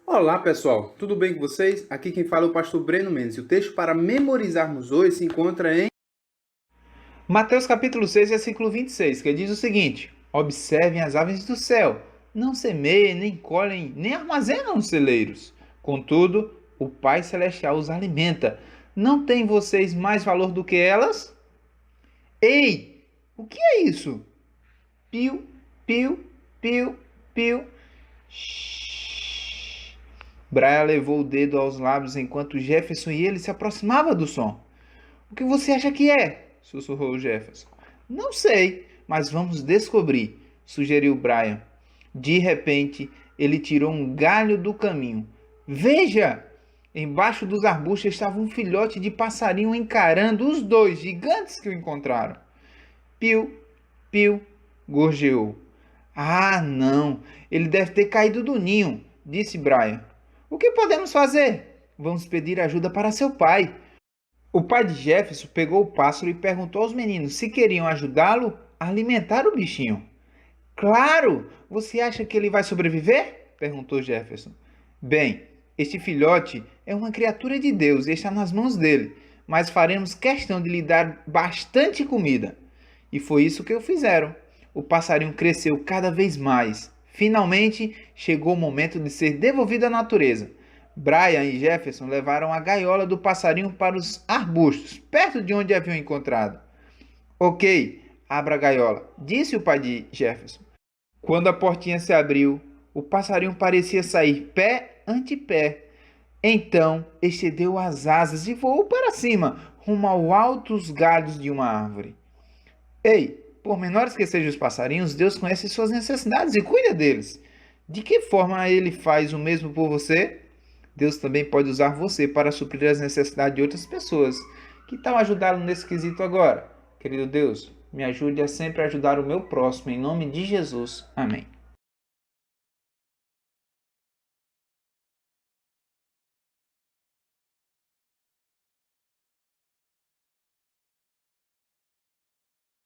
Olá pessoal, tudo bem com vocês? Aqui quem fala é o pastor Breno Mendes e o texto para memorizarmos hoje se encontra em Mateus capítulo 6, versículo 26, que diz o seguinte: observem as aves do céu, não semeiam, nem colhem, nem armazenam nos celeiros. Contudo, o Pai Celestial os alimenta. Não têm vocês mais valor do que elas? Ei, o que é isso? Piu, piu, piu, piu. Shhh. Brian levou o dedo aos lábios enquanto Jefferson e ele se aproximavam do som. O que você acha que é? Sussurrou Jefferson. Não sei, mas vamos descobrir, sugeriu Brian. De repente, ele tirou um galho do caminho. Veja! Embaixo dos arbustos estava um filhote de passarinho encarando os dois gigantes que o encontraram. Piu, piu, gorjeou. Ah, não! Ele deve ter caído do ninho, disse Brian. O que podemos fazer? Vamos pedir ajuda para seu pai. O pai de Jefferson pegou o pássaro e perguntou aos meninos se queriam ajudá-lo a alimentar o bichinho. Claro! Você acha que ele vai sobreviver? Perguntou Jefferson. Bem, este filhote é uma criatura de Deus e está nas mãos dele, mas faremos questão de lhe dar bastante comida. E foi isso que fizeram. O passarinho cresceu cada vez mais. Finalmente, chegou o momento de ser devolvido à natureza. Brian e Jefferson levaram a gaiola do passarinho para os arbustos, perto de onde haviam encontrado. Ok, abra a gaiola, disse o pai de Jefferson. Quando a portinha se abriu, o passarinho parecia sair pé ante pé. Então, estendeu as asas e voou para cima, rumo aos altos galhos de uma árvore. Ei, por menores que sejam os passarinhos, Deus conhece suas necessidades e cuida deles. De que forma ele faz o mesmo por você? Deus também pode usar você para suprir as necessidades de outras pessoas. Que tal ajudá-lo nesse quesito agora? Querido Deus, me ajude a sempre ajudar o meu próximo, em nome de Jesus. Amém.